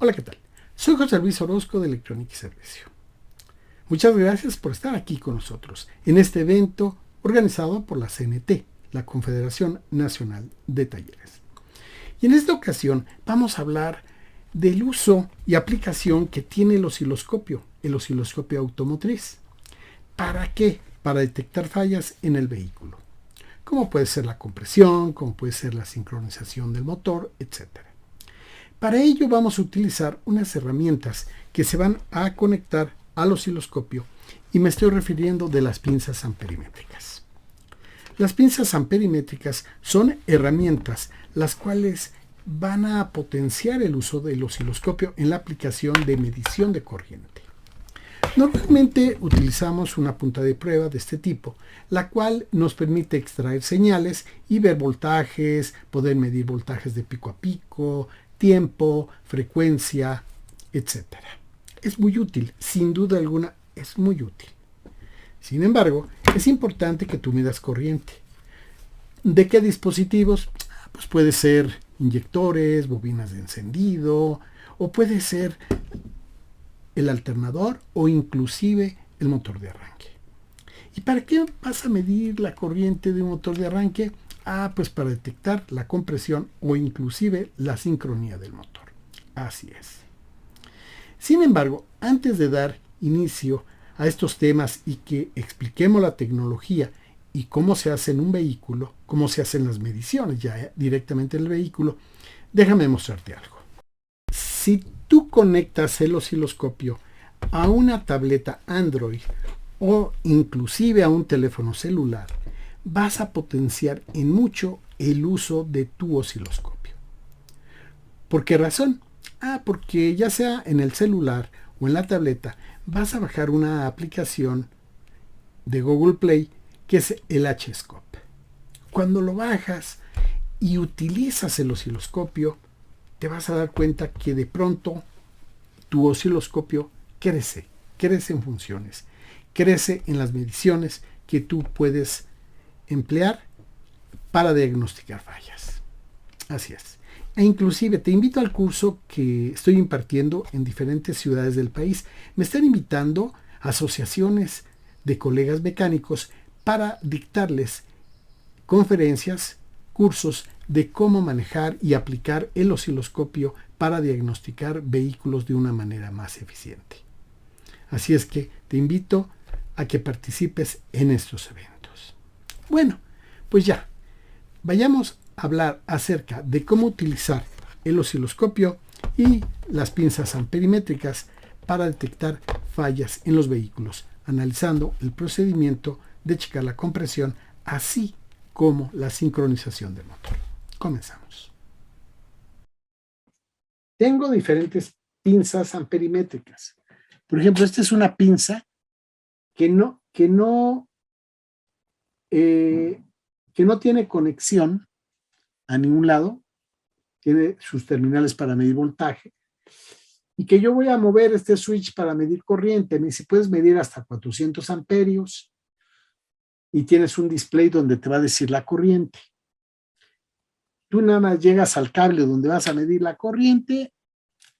Hola, ¿qué tal? Soy José Luis Orozco de Electrónica y Servicio. Muchas gracias por estar aquí con nosotros en este evento organizado por la CNT, la Confederación Nacional de Talleres. Y en esta ocasión vamos a hablar del uso y aplicación que tiene el osciloscopio automotriz. ¿Para qué? Para detectar fallas en el vehículo. Como puede ser la compresión, como puede ser la sincronización del motor, etcétera. Para ello vamos a utilizar unas herramientas que se van a conectar al osciloscopio y me estoy refiriendo de las pinzas amperimétricas. Las pinzas amperimétricas son herramientas las cuales van a potenciar el uso del osciloscopio en la aplicación de medición de corriente. Normalmente utilizamos una punta de prueba de este tipo, la cual nos permite extraer señales y ver voltajes, poder medir voltajes de pico a pico, tiempo, frecuencia, etc. Es muy útil, sin duda alguna es muy útil. Sin embargo, es importante que tú midas corriente. ¿De qué dispositivos? Pues puede ser inyectores, bobinas de encendido, o puede ser el alternador o inclusive el motor de arranque. ¿Y para qué vas a medir la corriente de un motor de arranque? Pues para detectar la compresión o inclusive la sincronía del motor. Así es. Sin embargo, antes de dar inicio a estos temas y que expliquemos la tecnología y cómo se hace en un vehículo, cómo se hacen las mediciones ya directamente en el vehículo, déjame mostrarte algo. Si tú conectas el osciloscopio a una tableta Android o inclusive a un teléfono celular, vas a potenciar en mucho el uso de tu osciloscopio. ¿Por qué razón? Porque ya sea en el celular o en la tableta, vas a bajar una aplicación de Google Play que es el H-Scope. Cuando lo bajas y utilizas el osciloscopio, te vas a dar cuenta que de pronto tu osciloscopio crece en funciones, crece en las mediciones que tú puedes emplear para diagnosticar fallas. Así es. E inclusive te invito al curso que estoy impartiendo en diferentes ciudades del país. Me están invitando asociaciones de colegas mecánicos para dictarles conferencias, cursos de cómo manejar y aplicar el osciloscopio para diagnosticar vehículos de una manera más eficiente. Así es que te invito a que participes en estos eventos. Bueno, pues ya, vayamos a hablar acerca de cómo utilizar el osciloscopio y las pinzas amperimétricas para detectar fallas en los vehículos, analizando el procedimiento de checar la compresión, así como la sincronización del motor. Comenzamos. Tengo diferentes pinzas amperimétricas. Por ejemplo, esta es una pinza que no tiene conexión a ningún lado, tiene sus terminales para medir voltaje, y que yo voy a mover este switch para medir corriente. Me dice, puedes medir hasta 400 amperios y tienes un display donde te va a decir la corriente. Tú nada más llegas al cable donde vas a medir la corriente,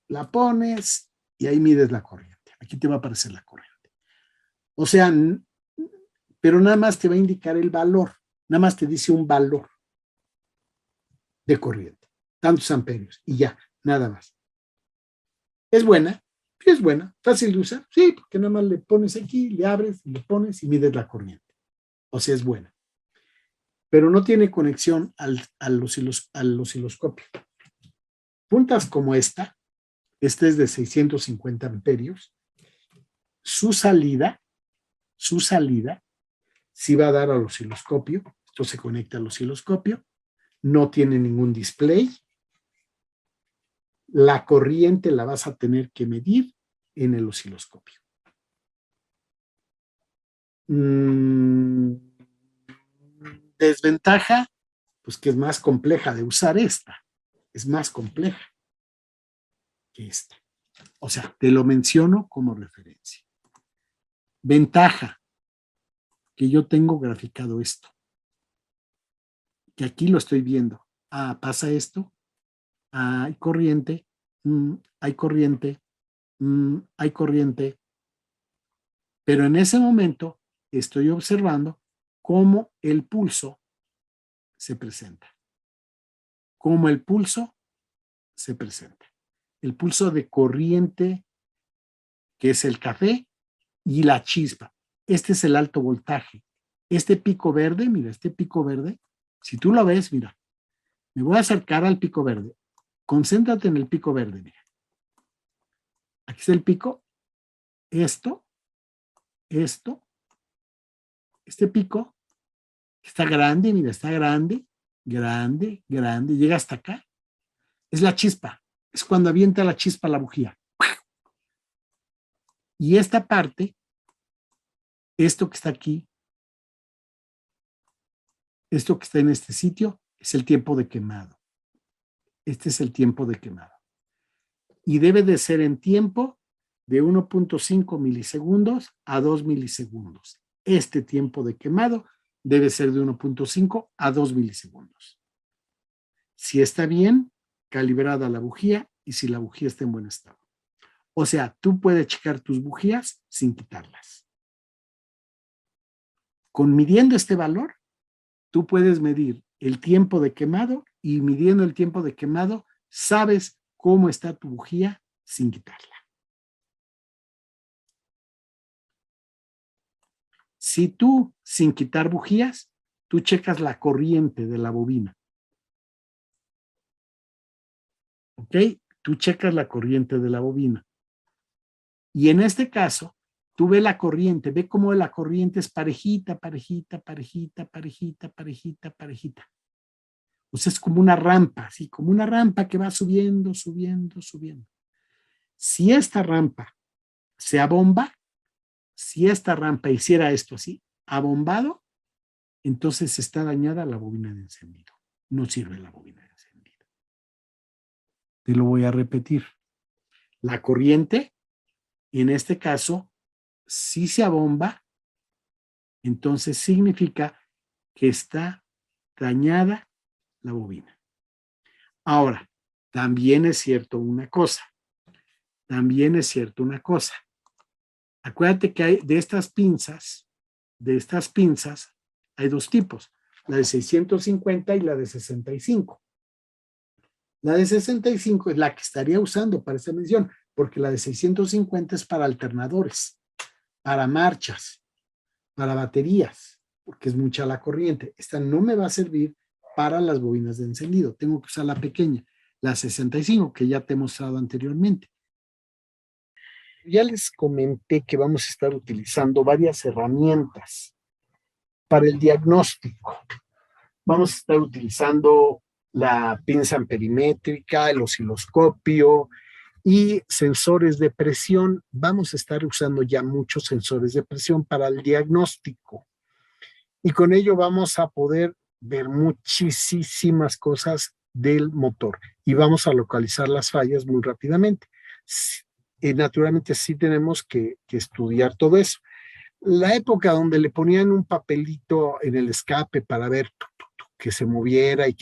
la pones y ahí mides la corriente. Aquí te va a aparecer la corriente. O sea, pero nada más te va a indicar el valor, nada más te dice un valor de corriente, tantos amperios y ya, nada más. ¿Es buena? Sí, es buena. ¿Fácil de usar? Sí, porque nada más le pones aquí, le abres, le pones y mides la corriente. O sea, es buena. Pero no tiene conexión al osciloscopio. Puntas como esta es de 650 amperios, su salida sí va a dar al osciloscopio. Esto se conecta al osciloscopio, no tiene ningún display. La corriente la vas a tener que medir en el osciloscopio. Desventaja, pues que es más compleja de usar esta. Es más compleja que esta. O sea, te lo menciono como referencia. Ventaja, que yo tengo graficado esto. Que aquí lo estoy viendo. Pasa esto. Hay corriente. hay corriente, hay corriente, pero en ese momento estoy observando cómo el pulso se presenta. Cómo el pulso se presenta. El pulso de corriente, que es el café, y la chispa. Este es el alto voltaje. Este pico verde, mira, este pico verde, si tú lo ves, mira, me voy a acercar al pico verde. Concéntrate en el pico verde, mira. Aquí está el pico. Este pico está grande, mira, está grande, grande, grande, llega hasta acá. Es la chispa, es cuando avienta la chispa la bujía. Y esta parte, esto que está aquí, esto que está en este sitio, es el tiempo de quemado. Este es el tiempo de quemado. Y debe de ser en tiempo de 1.5 milisegundos a 2 milisegundos. Este tiempo de quemado debe ser de 1.5 a 2 milisegundos. Si está bien calibrada la bujía y si la bujía está en buen estado. O sea, tú puedes checar tus bujías sin quitarlas. Con midiendo este valor, tú puedes medir el tiempo de quemado y midiendo el tiempo de quemado, sabes cómo está tu bujía sin quitarla. Si tú, sin quitar bujías, tú checas la corriente de la bobina. ¿Ok? Tú checas la corriente de la bobina. Y en este caso, tú ves la corriente, ve cómo la corriente es parejita, parejita, parejita, parejita, parejita, parejita. O sea, es como una rampa, así, como una rampa que va subiendo, subiendo, subiendo. Si esta rampa se abomba, si esta rampa hiciera esto así, abombado, entonces está dañada la bobina de encendido. No sirve la bobina de encendido. Te lo voy a repetir. La corriente, en este caso, si se abomba, entonces significa que está dañada la bobina. Ahora, también es cierto una cosa. También es cierto una cosa. Acuérdate que hay de estas pinzas, hay dos tipos, la de 650 y la de 65. La de 65 es la que estaría usando para esta medición, porque la de 650 es para alternadores, para marchas, para baterías, porque es mucha la corriente. Esta no me va a servir para las bobinas de encendido. Tengo que usar la pequeña, la 65, que ya te he mostrado anteriormente. Ya les comenté que vamos a estar utilizando varias herramientas para el diagnóstico. Vamos a estar utilizando la pinza amperimétrica, el osciloscopio y sensores de presión. Vamos a estar usando ya muchos sensores de presión para el diagnóstico. Y con ello vamos a poder ver muchísimas cosas del motor y vamos a localizar las fallas muy rápidamente. Naturalmente sí tenemos que estudiar todo eso. La época donde le ponían un papelito en el escape para ver que se moviera y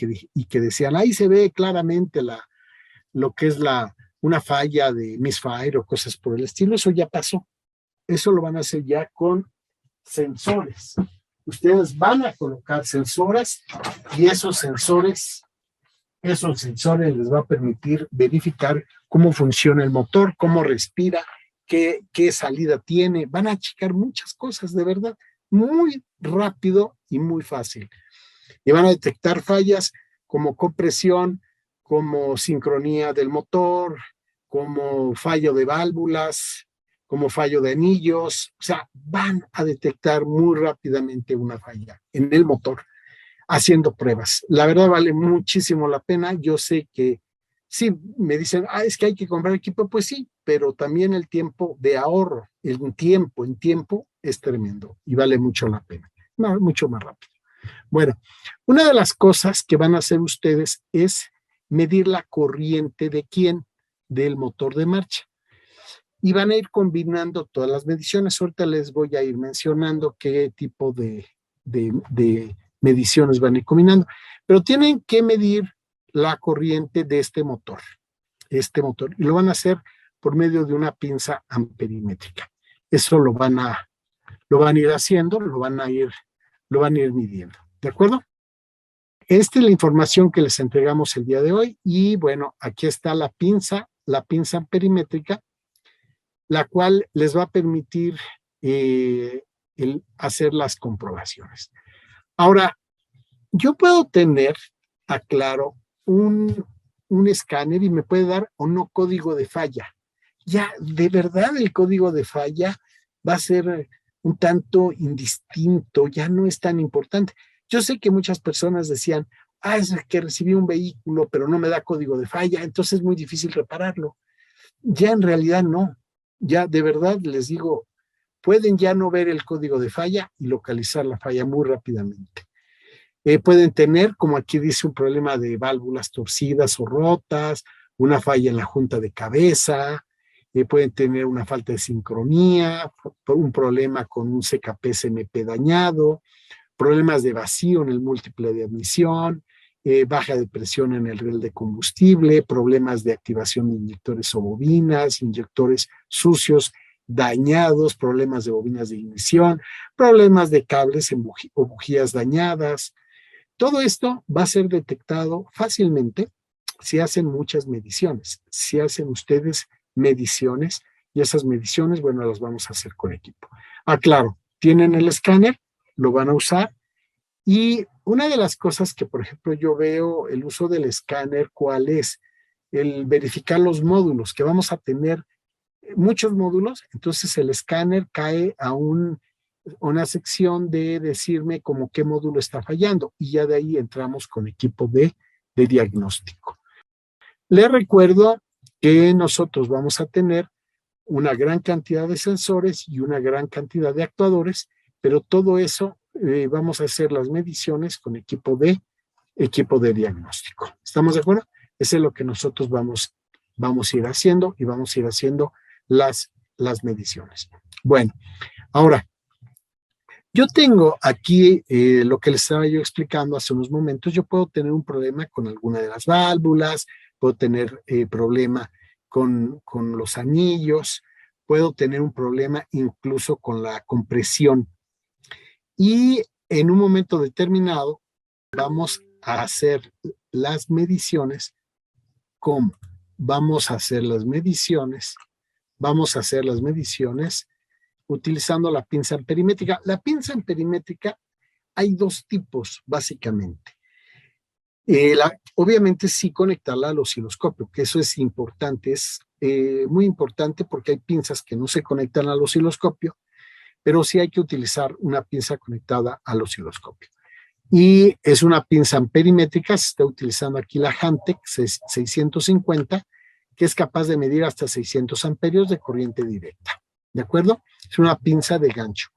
que decían, ahí se ve claramente lo que es una falla de misfire o cosas por el estilo, eso ya pasó. Eso lo van a hacer ya con sensores. Ustedes van a colocar sensores y esos sensores les va a permitir verificar cómo funciona el motor, cómo respira, qué salida tiene. Van a checar muchas cosas, de verdad, muy rápido y muy fácil. Y van a detectar fallas como compresión, como sincronía del motor, como fallo de válvulas, como fallo de anillos. O sea, van a detectar muy rápidamente una falla en el motor haciendo pruebas. La verdad vale muchísimo la pena. Yo sé que sí, me dicen, es que hay que comprar equipo. Pues sí, pero también el tiempo de ahorro, en tiempo es tremendo y vale mucho la pena. No, mucho más rápido. Bueno, una de las cosas que van a hacer ustedes es medir la corriente de quién, del motor de marcha. Y van a ir combinando todas las mediciones. Ahorita les voy a ir mencionando qué tipo de mediciones van a ir combinando. Pero tienen que medir la corriente de este motor. este motor y lo van a hacer por medio de una pinza amperimétrica. Eso lo van a ir haciendo, lo van a ir midiendo. ¿De acuerdo? Esta es la información que les entregamos el día de hoy y bueno, aquí está la pinza amperimétrica, la cual les va a permitir hacer las comprobaciones. Ahora, yo puedo tener, aclaro, un escáner y me puede dar o no código de falla. Ya, de verdad, el código de falla va a ser un tanto indistinto, ya no es tan importante. Yo sé que muchas personas decían, es que recibí un vehículo, pero no me da código de falla, entonces es muy difícil repararlo. Ya en realidad no. Ya de verdad les digo, pueden ya no ver el código de falla y localizar la falla muy rápidamente. Pueden tener, como aquí dice, un problema de válvulas torcidas o rotas, una falla en la junta de cabeza, pueden tener una falta de sincronía, un problema con un CKP-SMP dañado, problemas de vacío en el múltiple de admisión, baja de presión en el riel de combustible, problemas de activación de inyectores o bobinas, inyectores sucios, dañados, problemas de bobinas de ignición, problemas de cables o bujías dañadas. Todo esto va a ser detectado fácilmente si hacen muchas mediciones, si hacen ustedes mediciones y esas mediciones, bueno, las vamos a hacer con equipo. Claro, tienen el escáner, lo van a usar y una de las cosas que, por ejemplo, yo veo el uso del escáner, ¿cuál es? El verificar los módulos, que vamos a tener muchos módulos, entonces el escáner cae a una sección de decirme como qué módulo está fallando y ya de ahí entramos con equipo de diagnóstico. Les recuerdo que nosotros vamos a tener una gran cantidad de sensores y una gran cantidad de actuadores, pero todo eso vamos a hacer las mediciones con equipo de diagnóstico. ¿Estamos de acuerdo? Eso es lo que nosotros vamos a ir haciendo y vamos a ir haciendo las mediciones. Bueno, ahora, yo tengo aquí lo que les estaba yo explicando hace unos momentos. Yo puedo tener un problema con alguna de las válvulas, puedo tener problema con los anillos, puedo tener un problema incluso con la compresión. Y en un momento determinado vamos a hacer las mediciones. ¿Cómo? Vamos a hacer las mediciones utilizando la pinza amperimétrica. La pinza amperimétrica hay dos tipos, básicamente. Obviamente sí conectarla al osciloscopio, que eso es importante, es muy importante porque hay pinzas que no se conectan al osciloscopio, pero sí hay que utilizar una pinza conectada al osciloscopio. Y es una pinza amperimétrica, se está utilizando aquí la Hantek 650, que es capaz de medir hasta 600 amperios de corriente directa. ¿De acuerdo? Es una pinza de gancho.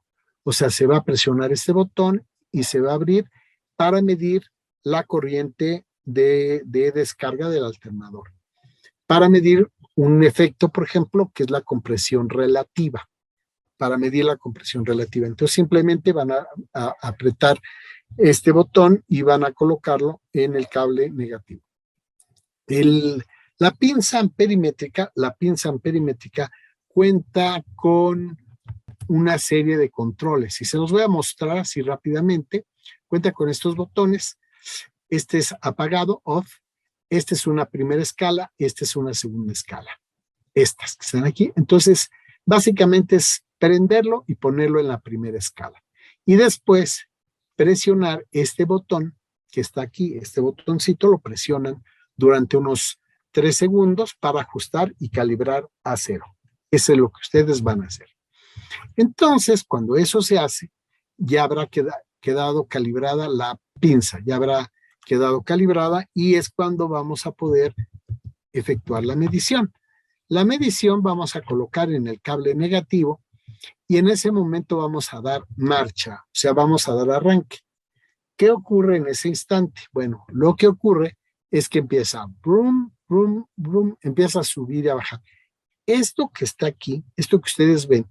O sea, se va a presionar este botón y se va a abrir para medir la corriente de descarga del alternador. Para medir un efecto, por ejemplo, que es la compresión relativa. Para medir la compresión relativa. Entonces, simplemente van a apretar este botón y van a colocarlo en el cable negativo. La pinza amperimétrica cuenta con una serie de controles y se los voy a mostrar así rápidamente. Cuenta con estos botones. Este es apagado, off. Esta es una primera escala, esta es una segunda escala. Estas que están aquí. Entonces, básicamente es prenderlo y ponerlo en la primera escala. Y después presionar este botón que está aquí, este botoncito lo presionan durante unos 3 segundos para ajustar y calibrar a 0. Eso es lo que ustedes van a hacer. Entonces, cuando eso se hace, ya habrá quedado calibrada la pinza, ya habrá quedado calibrada y es cuando vamos a poder efectuar la medición. La medición vamos a colocar en el cable negativo y en ese momento vamos a dar marcha, o sea, vamos a dar arranque. ¿Qué ocurre en ese instante? Bueno, lo que ocurre es que empieza brum, brum, brum, empieza a subir y a bajar. Esto que está aquí, esto que ustedes ven,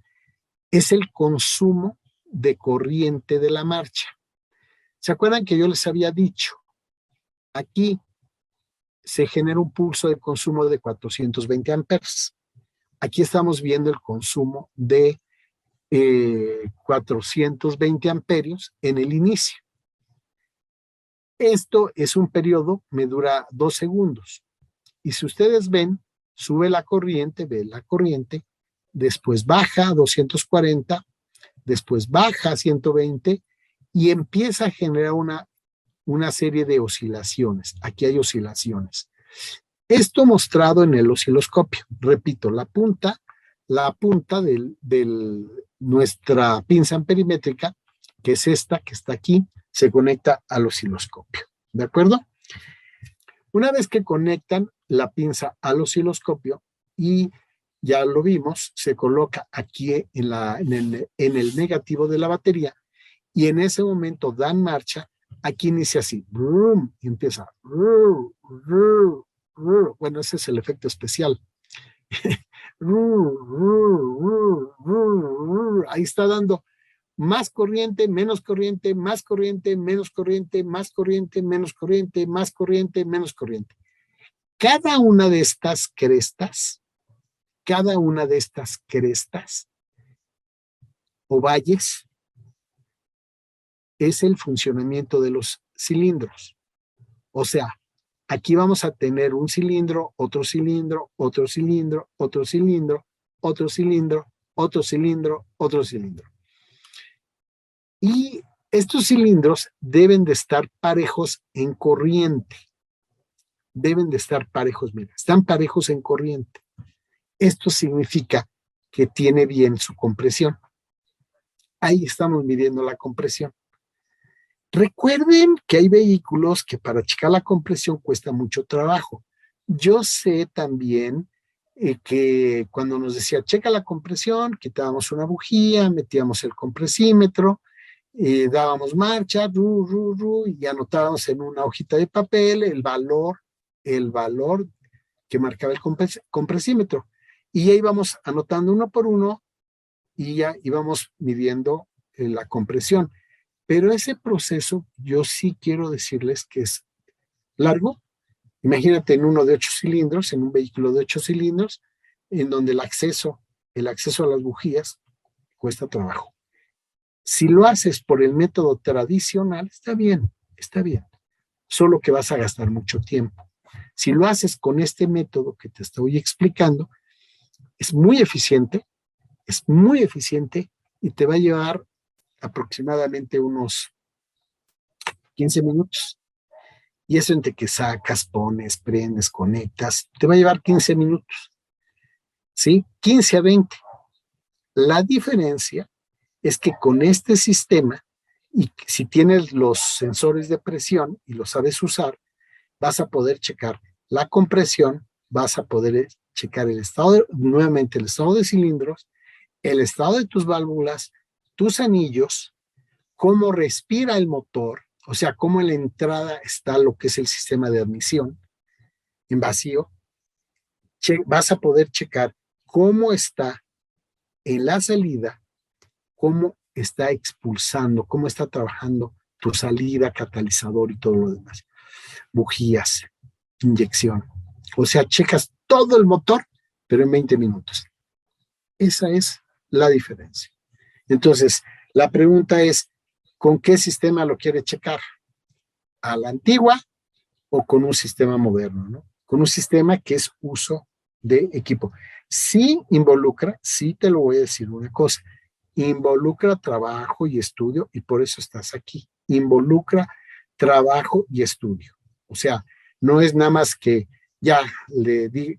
es el consumo de corriente de la marcha. ¿Se acuerdan que yo les había dicho? Aquí se genera un pulso de consumo de 420 amperes. Aquí estamos viendo el consumo de 420 amperios en el inicio. Esto es un periodo, me dura 2 segundos. Y si ustedes ven, sube la corriente, ve la corriente, después baja a 240, después baja a 120 y empieza a generar una serie de oscilaciones. Aquí hay oscilaciones. Esto mostrado en el osciloscopio. Repito, la punta de nuestra pinza amperimétrica, que es esta que está aquí, se conecta al osciloscopio. ¿De acuerdo? Una vez que conectan la pinza al osciloscopio y ya lo vimos, se coloca aquí en el negativo de la batería y en ese momento dan marcha. Aquí inicia así, y empieza. Bueno, ese es el efecto especial. Ahí está dando más corriente, menos corriente, más corriente, menos corriente, más corriente, menos corriente, más corriente, menos corriente. Cada una de estas crestas o valles es el funcionamiento de los cilindros. O sea, aquí vamos a tener un cilindro, otro cilindro, otro cilindro, otro cilindro, otro cilindro, otro cilindro, otro cilindro. Y estos cilindros deben de estar parejos en corriente. Deben de estar parejos, mira, están parejos en corriente. Esto significa que tiene bien su compresión. Ahí estamos midiendo la compresión. Recuerden que hay vehículos que para checar la compresión cuesta mucho trabajo. Yo sé también que cuando nos decía checa la compresión, quitábamos una bujía, metíamos el compresímetro, dábamos marcha, y anotábamos en una hojita de papel el valor que marcaba el compresímetro. Y ya íbamos anotando uno por uno y ya íbamos midiendo la compresión. Pero ese proceso yo sí quiero decirles que es largo. Imagínate en uno de 8 cilindros, en un vehículo de 8 cilindros, en donde el acceso a las bujías cuesta trabajo. Si lo haces por el método tradicional, está bien, solo que vas a gastar mucho tiempo. Si lo haces con este método que te estoy explicando, es muy eficiente y te va a llevar aproximadamente unos 15 minutos. Y eso entre que sacas, pones, prendes, conectas, te va a llevar 15 minutos. ¿Sí? 15 a 20. La diferencia es que con este sistema, y si tienes los sensores de presión y los sabes usar, vas a poder checar la compresión, vas a poder checar nuevamente el estado de cilindros, el estado de tus válvulas, tus anillos, cómo respira el motor, o sea, cómo en la entrada está lo que es el sistema de admisión en vacío. Vas a poder checar cómo está en la salida, cómo está expulsando, cómo está trabajando tu salida, catalizador y todo lo demás. Bujías, inyección. O sea, checas todo el motor, pero en 20 minutos. Esa es la diferencia. Entonces, la pregunta es, ¿con qué sistema lo quiere checar? ¿A la antigua o con un sistema moderno, ¿no? Con un sistema que es uso de equipo. Sí involucra, sí te lo voy a decir una cosa, involucra trabajo y estudio y por eso estás aquí. Involucra trabajo y estudio. O sea, no es nada más que ya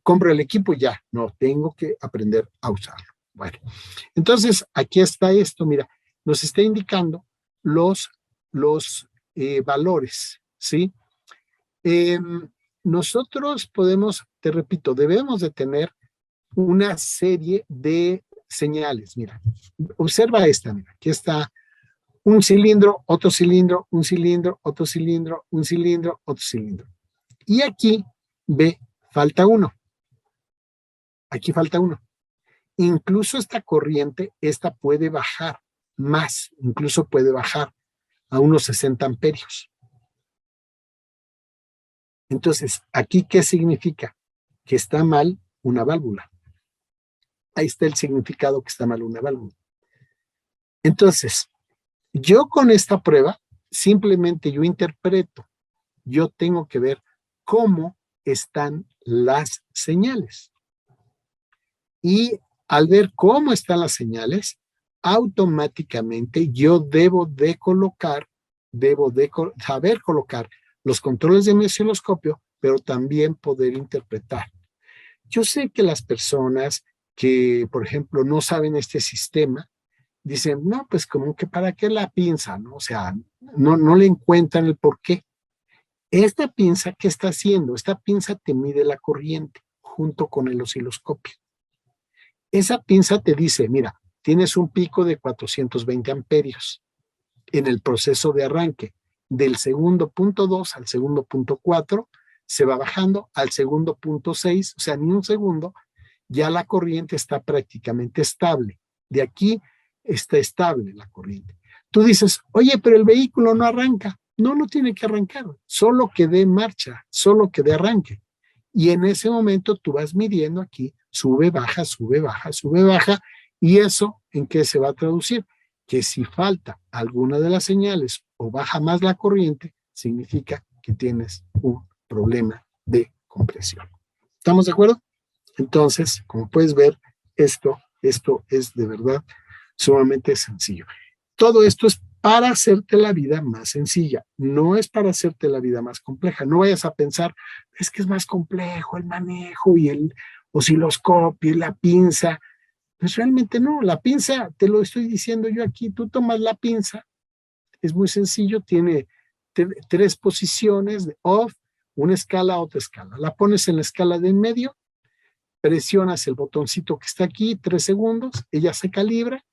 compro el equipo y ya. No, tengo que aprender a usarlo. Bueno, entonces aquí está esto, mira, nos está indicando los valores, ¿sí? Nosotros podemos, te repito, debemos de tener una serie de señales. Mira, observa esta, mira, aquí está un cilindro, otro cilindro, un cilindro, otro cilindro, un cilindro, otro cilindro. Y aquí, ve, falta uno. Aquí falta uno. Incluso esta corriente, esta puede bajar más, incluso puede bajar a unos 60 amperios. Entonces, ¿aquí qué significa? Que está mal una válvula. Ahí está el significado que está mal una válvula. Entonces, yo con esta prueba, simplemente yo interpreto, yo tengo que ver cómo están las señales. Y al ver cómo están las señales, automáticamente yo debo de saber colocar los controles de mi osciloscopio, pero también poder interpretar. Yo sé que las personas que, por ejemplo, no saben este sistema, dicen, no, pues como que para qué la pinza, ¿no? O sea, no le encuentran el por qué. Esta pinza, ¿qué está haciendo? Esta pinza te mide la corriente junto con el osciloscopio. Esa pinza te dice, mira, tienes un pico de 420 amperios en el proceso de arranque. Del segundo punto 2 al segundo punto 4 se va bajando al segundo punto 6, o sea, ni un segundo, ya la corriente está prácticamente estable. De aquí está estable la corriente. Tú dices, oye, pero el vehículo no arranca. No, no tiene que arrancar, solo que dé marcha, solo que dé arranque. Y en ese momento tú vas midiendo aquí, sube, baja, sube, baja, sube, baja, y eso ¿en qué se va a traducir? Que si falta alguna de las señales o baja más la corriente, significa que tienes un problema de compresión. ¿Estamos de acuerdo? Entonces, como puedes ver, esto es de verdad sumamente sencillo. Todo esto es para hacerte la vida más sencilla, no es para hacerte la vida más compleja. No vayas a pensar, es que es más complejo el manejo y el osciloscopio y la pinza. Pues realmente no, la pinza, te lo estoy diciendo yo aquí, tú tomas la pinza, es muy sencillo, tiene tres posiciones de off, una escala, otra escala. La pones en la escala de en medio, presionas el botoncito que está aquí, 3 segundos, ella se calibra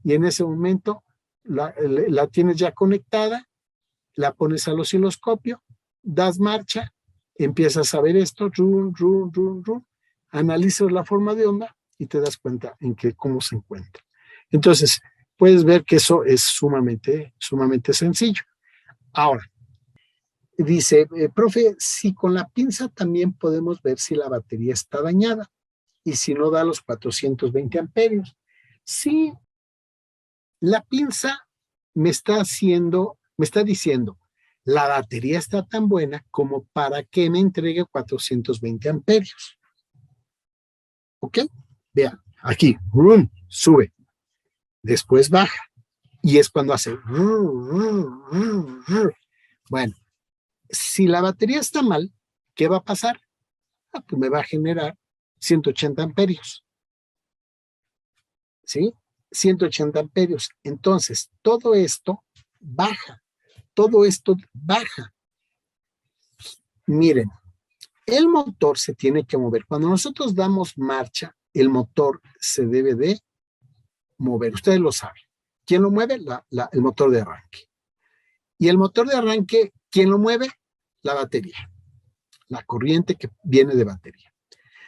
y en ese momento la tienes ya conectada, la pones al osciloscopio, das marcha, empiezas a ver esto, analizas la forma de onda y te das cuenta en cómo se encuentra. Entonces, puedes ver que eso es sumamente sencillo. Ahora, dice, profe, si con la pinza también podemos ver si la batería está dañada y si no da los 420 amperios. Sí, la pinza me está diciendo, la batería está tan buena como para que me entregue 420 amperios. ¿Ok? Vean, aquí, sube, después baja, y es cuando hace. Bueno, si la batería está mal, ¿qué va a pasar? Pues me va a generar 180 amperios. ¿Sí? 180 amperios. Entonces, todo esto baja. Miren, el motor se tiene que mover. Cuando nosotros damos marcha, el motor se debe de mover. Ustedes lo saben. ¿Quién lo mueve? El motor de arranque. Y el motor de arranque, ¿quién lo mueve? La batería. La corriente que viene de batería.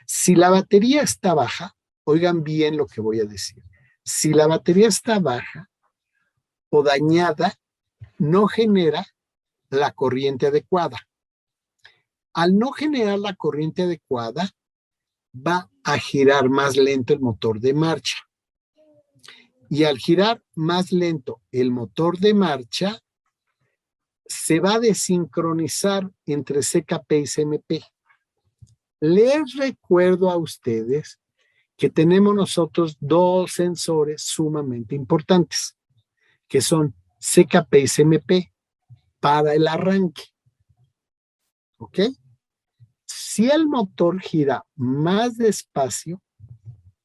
Si la batería está baja, oigan bien lo que voy a decir. Si la batería está baja o dañada, no genera la corriente adecuada. Al no generar la corriente adecuada, va a girar más lento el motor de marcha. Y al girar más lento el motor de marcha, se va a desincronizar entre CKP y CMP. Les recuerdo a ustedes que tenemos nosotros dos sensores sumamente importantes, que son CKP y CMP para el arranque. ¿Ok? Si el motor gira más despacio,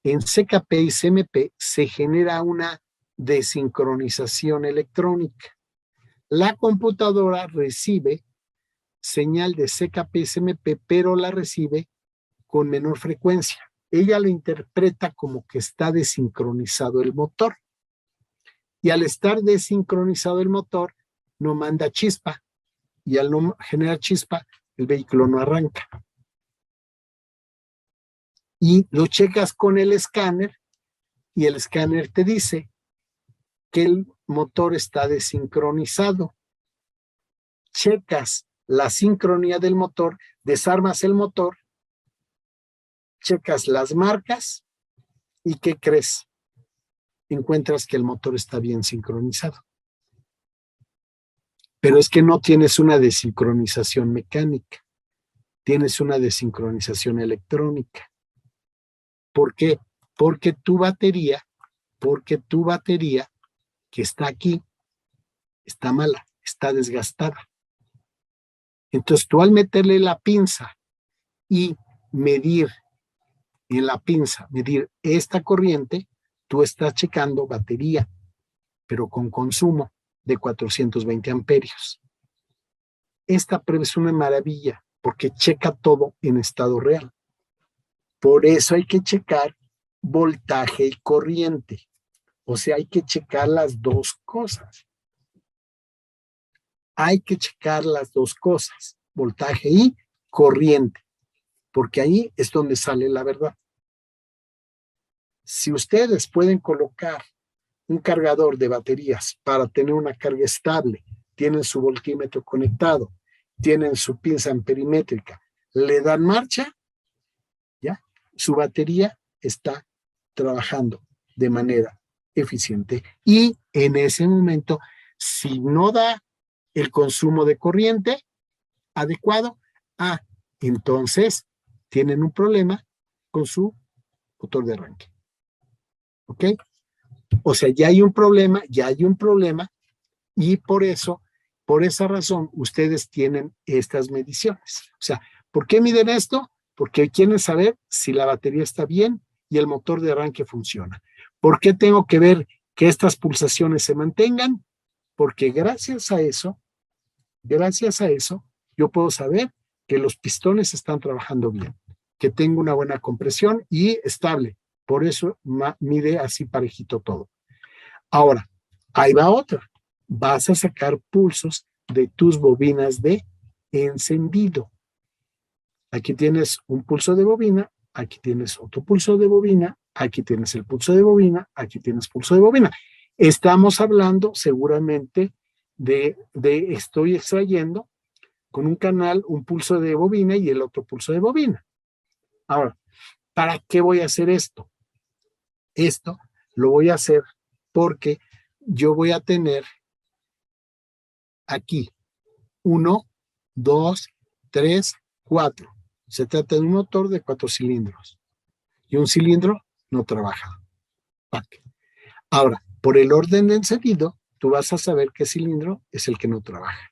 en CKP y CMP se genera una desincronización electrónica. La computadora recibe señal de CKP y CMP, pero la recibe con menor frecuencia. Ella lo interpreta como que está desincronizado el motor. Y al estar desincronizado el motor, no manda chispa. Y al no generar chispa, el vehículo no arranca. Y lo checas con el escáner y el escáner te dice que el motor está desincronizado. Checas la sincronía del motor, desarmas el motor, checas las marcas y ¿qué crees? Encuentras que el motor está bien sincronizado. Pero es que no tienes una desincronización mecánica, tienes una desincronización electrónica. ¿Por qué? Porque tu batería que está aquí está mala, está desgastada. Entonces tú al meterle la pinza y medir en la pinza, medir esta corriente, tú estás checando batería, pero con consumo de 420 amperios. Esta prueba es una maravilla porque checa todo en estado real. Por eso hay que checar voltaje y corriente. O sea, hay que checar las dos cosas. Hay que checar las dos cosas, voltaje y corriente, porque ahí es donde sale la verdad. Si ustedes pueden colocar un cargador de baterías para tener una carga estable, tienen su voltímetro conectado, tienen su pinza amperimétrica, le dan marcha, ya, su batería está trabajando de manera eficiente. Y en ese momento, si no da el consumo de corriente adecuado, entonces tienen un problema con su motor de arranque. ¿Ok? O sea, ya hay un problema y por esa razón, ustedes tienen estas mediciones. O sea, ¿por qué miden esto? Porque quieren saber si la batería está bien y el motor de arranque funciona. ¿Por qué tengo que ver que estas pulsaciones se mantengan? Porque gracias a eso, yo puedo saber que los pistones están trabajando bien, que tengo una buena compresión y estable. Por eso mide así parejito todo. Ahora, ahí va otra. Vas a sacar pulsos de tus bobinas de encendido. Aquí tienes un pulso de bobina, aquí tienes otro pulso de bobina, aquí tienes el pulso de bobina, aquí tienes pulso de bobina. Estamos hablando seguramente estoy extrayendo con un canal un pulso de bobina y el otro pulso de bobina. Ahora, ¿para qué voy a hacer esto? Esto lo voy a hacer porque yo voy a tener aquí 1, 2, 3, 4. Se trata de un motor de 4 cilindros y un cilindro no trabaja. Ahora, por el orden de encendido, tú vas a saber qué cilindro es el que no trabaja.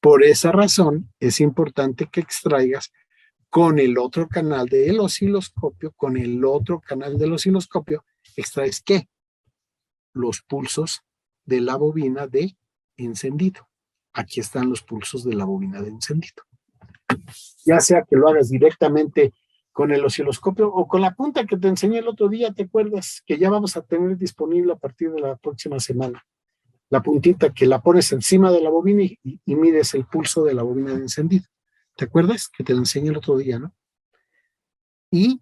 Por esa razón, es importante que extraigas con el otro canal del osciloscopio, extraes ¿qué? Los pulsos de la bobina de encendido. Aquí están los pulsos de la bobina de encendido. Ya sea que lo hagas directamente con el osciloscopio o con la punta que te enseñé el otro día, ¿te acuerdas? Que ya vamos a tener disponible a partir de la próxima semana. La puntita que la pones encima de la bobina y mides el pulso de la bobina de encendido. ¿Te acuerdas? Que te lo enseñé el otro día, ¿no? Y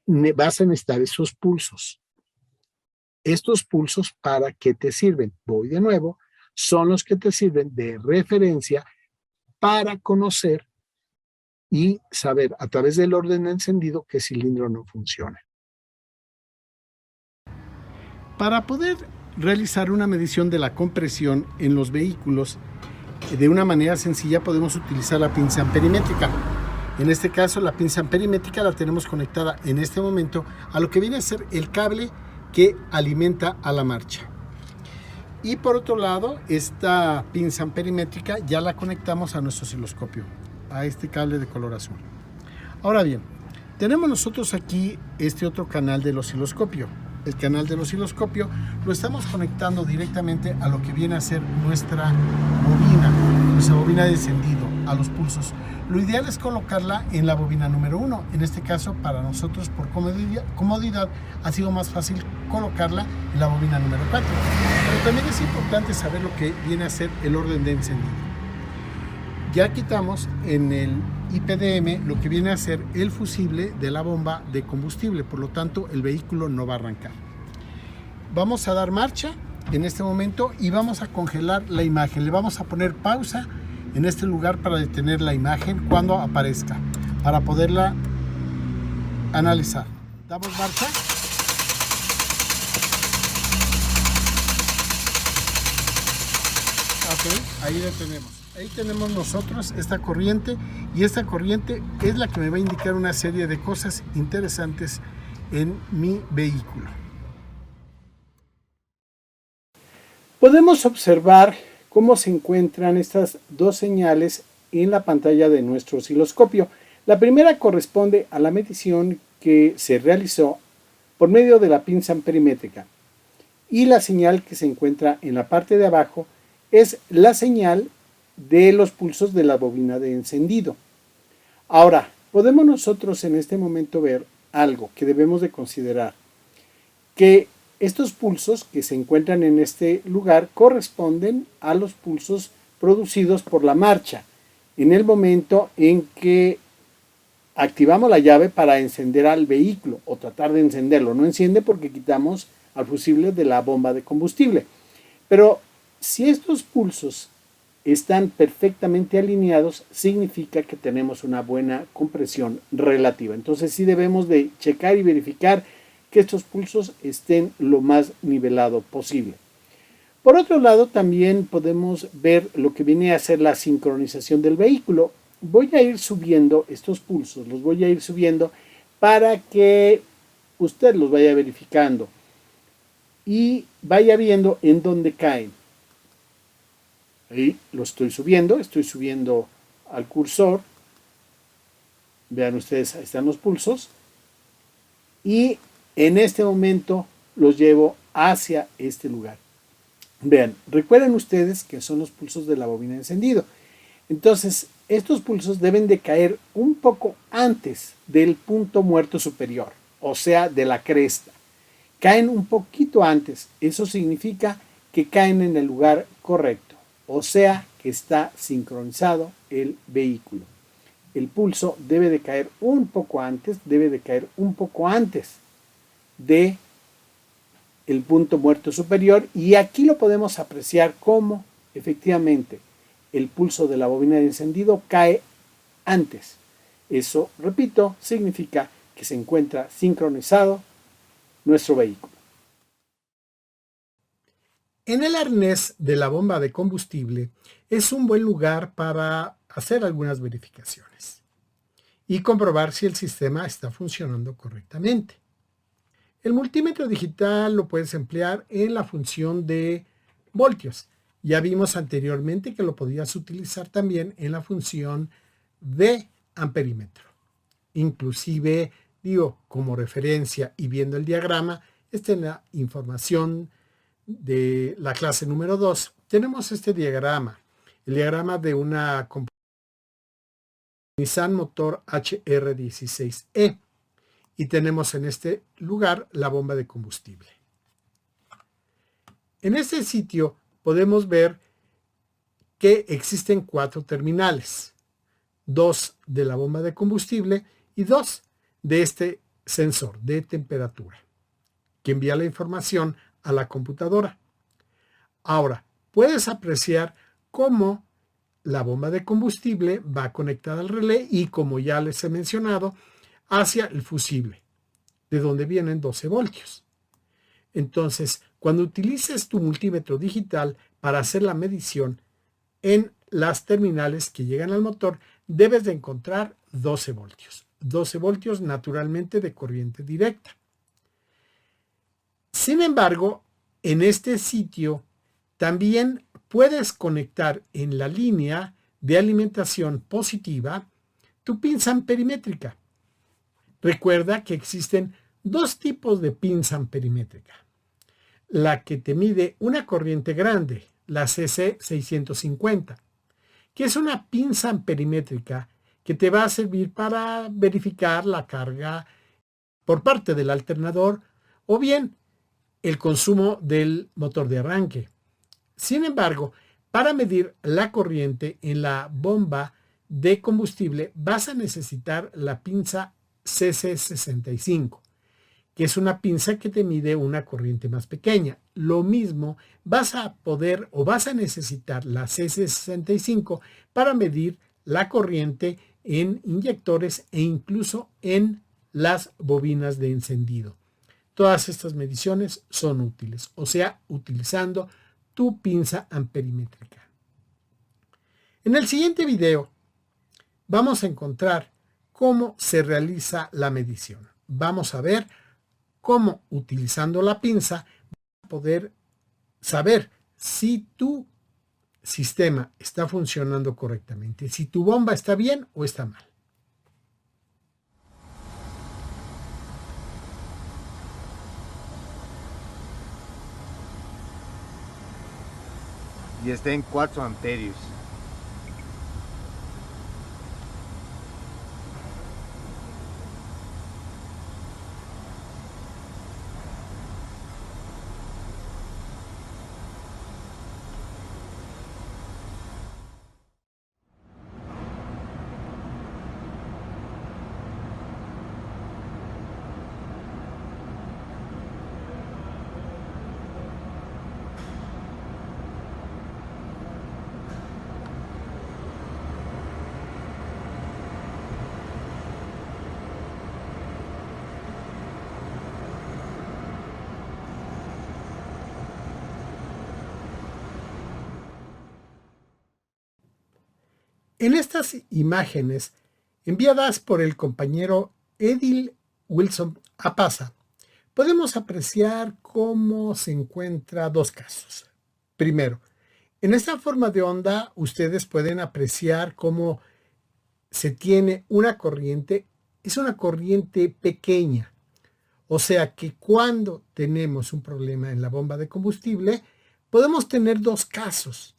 vas a necesitar esos pulsos. Estos pulsos, ¿para qué te sirven? Voy de nuevo, son los que te sirven de referencia para conocer y saber a través del orden de encendido qué cilindro no funciona. Para poder realizar una medición de la compresión en los vehículos, de una manera sencilla podemos utilizar la pinza amperimétrica. En este caso, la pinza amperimétrica la tenemos conectada en este momento a lo que viene a ser el cable que alimenta a la marcha. Y por otro lado, esta pinza amperimétrica ya la conectamos a nuestro osciloscopio, a este cable de color azul. Ahora bien, tenemos nosotros aquí este otro canal del osciloscopio. El canal del osciloscopio lo estamos conectando directamente a lo que viene a ser nuestra bobina de encendido, a los pulsos. Lo ideal es colocarla en la bobina número 1. En este caso, para nosotros, por comodidad, ha sido más fácil colocarla en la bobina número 4. Pero también es importante saber lo que viene a ser el orden de encendido. Ya quitamos en el IPDM lo que viene a ser el fusible de la bomba de combustible, por lo tanto el vehículo no va a arrancar. Vamos a dar marcha en este momento y vamos a congelar la imagen. Le vamos a poner pausa en este lugar para detener la imagen cuando aparezca, para poderla analizar. Damos marcha. Ok, ahí detenemos. Ahí tenemos nosotros esta corriente, y esta corriente es la que me va a indicar una serie de cosas interesantes en mi vehículo. Podemos observar cómo se encuentran estas dos señales en la pantalla de nuestro osciloscopio. La primera corresponde a la medición que se realizó por medio de la pinza amperimétrica, y la señal que se encuentra en la parte de abajo es la señal de los pulsos de la bobina de encendido. Ahora, podemos nosotros en este momento ver algo que debemos de considerar, que estos pulsos que se encuentran en este lugar corresponden a los pulsos producidos por la marcha en el momento en que activamos la llave para encender al vehículo o tratar de encenderlo. No enciende porque quitamos al fusible de la bomba de combustible. Pero si estos pulsos están perfectamente alineados, significa que tenemos una buena compresión relativa. Entonces sí debemos de checar y verificar que estos pulsos estén lo más nivelado posible. Por otro lado, también podemos ver lo que viene a ser la sincronización del vehículo. Voy a ir subiendo estos pulsos, los voy a ir subiendo para que usted los vaya verificando y vaya viendo en dónde caen. Ahí lo estoy subiendo al cursor. Vean ustedes, ahí están los pulsos. Y en este momento los llevo hacia este lugar. Vean, recuerden ustedes que son los pulsos de la bobina de encendido. Entonces, estos pulsos deben de caer un poco antes del punto muerto superior, o sea, de la cresta. Caen un poquito antes. Eso significa que caen en el lugar correcto, o sea, que está sincronizado el vehículo. El pulso debe de caer un poco antes, de el punto muerto superior, y aquí lo podemos apreciar como efectivamente el pulso de la bobina de encendido cae antes. Eso, repito, significa que se encuentra sincronizado nuestro vehículo. En el arnés de la bomba de combustible es un buen lugar para hacer algunas verificaciones y comprobar si el sistema está funcionando correctamente. El multímetro digital lo puedes emplear en la función de voltios. Ya vimos anteriormente que lo podías utilizar también en la función de amperímetro. Inclusive, como referencia y viendo el diagrama, esta es la información de la clase número 2. Tenemos este diagrama, el diagrama de una Nissan Motor HR16E. Y tenemos en este lugar la bomba de combustible. En este sitio podemos ver que existen 4 terminales, 2 de la bomba de combustible y 2 de este sensor de temperatura, que envía la información a la computadora. Ahora, puedes apreciar cómo la bomba de combustible va conectada al relé y, como ya les he mencionado, hacia el fusible, de donde vienen 12 voltios. Entonces, cuando utilices tu multímetro digital para hacer la medición en las terminales que llegan al motor, debes de encontrar 12 voltios. 12 voltios naturalmente de corriente directa. Sin embargo, en este sitio también puedes conectar en la línea de alimentación positiva tu pinza amperimétrica. Recuerda que existen 2 tipos de pinza amperimétrica. La que te mide una corriente grande, la CC650, que es una pinza amperimétrica que te va a servir para verificar la carga por parte del alternador o bien el consumo del motor de arranque. Sin embargo, para medir la corriente en la bomba de combustible vas a necesitar la pinza CC65, que es una pinza que te mide una corriente más pequeña. lo mismo, vas a poder o vas a necesitar la CS65 para medir la corriente en inyectores e incluso en las bobinas de encendido. Todas estas mediciones son útiles, o sea, utilizando tu pinza amperimétrica. En el siguiente video vamos a encontrar cómo se realiza la medición. Vamos a ver cómo, utilizando la pinza, vas a poder saber si tu sistema está funcionando correctamente, si tu bomba está bien o está mal. Y está en 4 amperios. En estas imágenes enviadas por el compañero Edil Wilson Apaza, podemos apreciar cómo se encuentran dos casos. Primero, en esta forma de onda ustedes pueden apreciar cómo se tiene una corriente, es una corriente pequeña. O sea que cuando tenemos un problema en la bomba de combustible, podemos tener dos casos.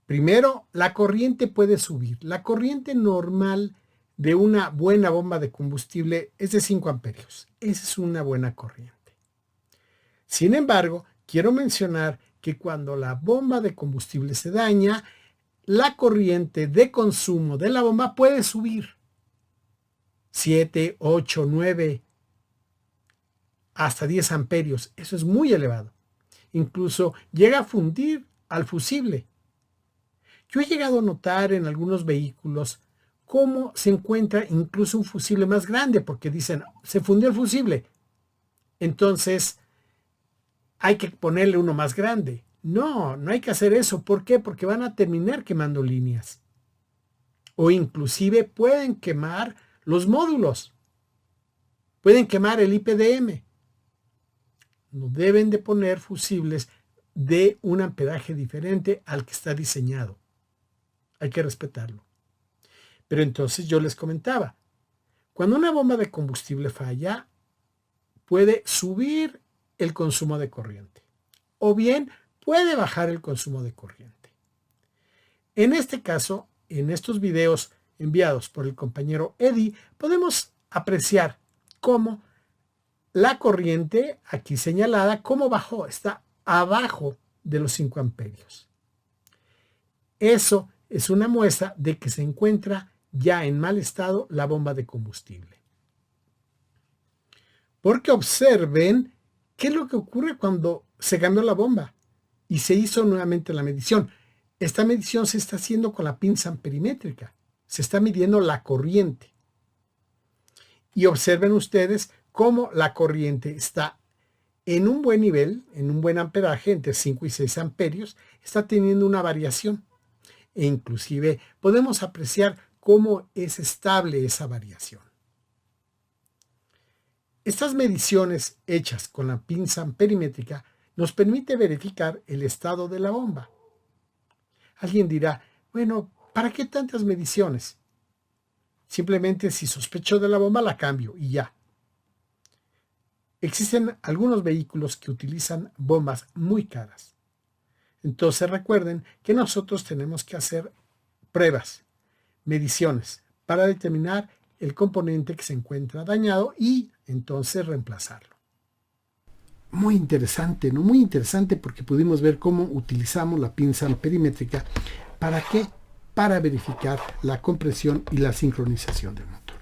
Primero, la corriente puede subir. La corriente normal de una buena bomba de combustible es de 5 amperios. Esa es una buena corriente. Sin embargo, quiero mencionar que cuando la bomba de combustible se daña, la corriente de consumo de la bomba puede subir 7, 8, 9, hasta 10 amperios. Eso es muy elevado. Incluso llega a fundir al fusible. Yo he llegado a notar en algunos vehículos cómo se encuentra incluso un fusible más grande, porque dicen, se fundió el fusible, entonces hay que ponerle uno más grande. No, no hay que hacer eso. ¿Por qué? Porque van a terminar quemando líneas. O inclusive pueden quemar los módulos. Pueden quemar el IPDM. No deben de poner fusibles de un amperaje diferente al que está diseñado. Hay que respetarlo. Pero entonces yo les comentaba, cuando una bomba de combustible falla, puede subir el consumo de corriente o bien puede bajar el consumo de corriente. En este caso, en estos videos enviados por el compañero Eddie, podemos apreciar cómo la corriente aquí señalada, cómo bajó, está abajo de los 5 amperios. Eso es una muestra de que se encuentra ya en mal estado la bomba de combustible. Porque observen qué es lo que ocurre cuando se cambió la bomba y se hizo nuevamente la medición. Esta medición se está haciendo con la pinza amperimétrica. Se está midiendo la corriente. Y observen ustedes cómo la corriente está en un buen nivel, en un buen amperaje, entre 5 y 6 amperios, está teniendo una variación. E inclusive podemos apreciar cómo es estable esa variación. Estas mediciones hechas con la pinza amperimétrica nos permite verificar el estado de la bomba. Alguien dirá, bueno, ¿para qué tantas mediciones? Simplemente si sospecho de la bomba la cambio y ya. Existen algunos vehículos que utilizan bombas muy caras. Entonces recuerden que nosotros tenemos que hacer pruebas, mediciones, para determinar el componente que se encuentra dañado y entonces reemplazarlo. Muy interesante, ¿no? Muy interesante porque pudimos ver cómo utilizamos la pinza amperimétrica. ¿Para qué? Para verificar la compresión y la sincronización del motor.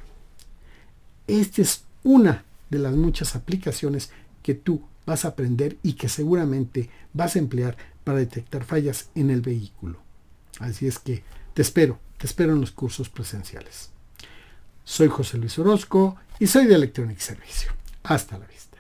Esta es una de las muchas aplicaciones que tú vas vas a aprender y que seguramente vas a emplear para detectar fallas en el vehículo. Así es que te espero en los cursos presenciales. Soy José Luis Orozco y soy de Electronic Servicio. Hasta la vista.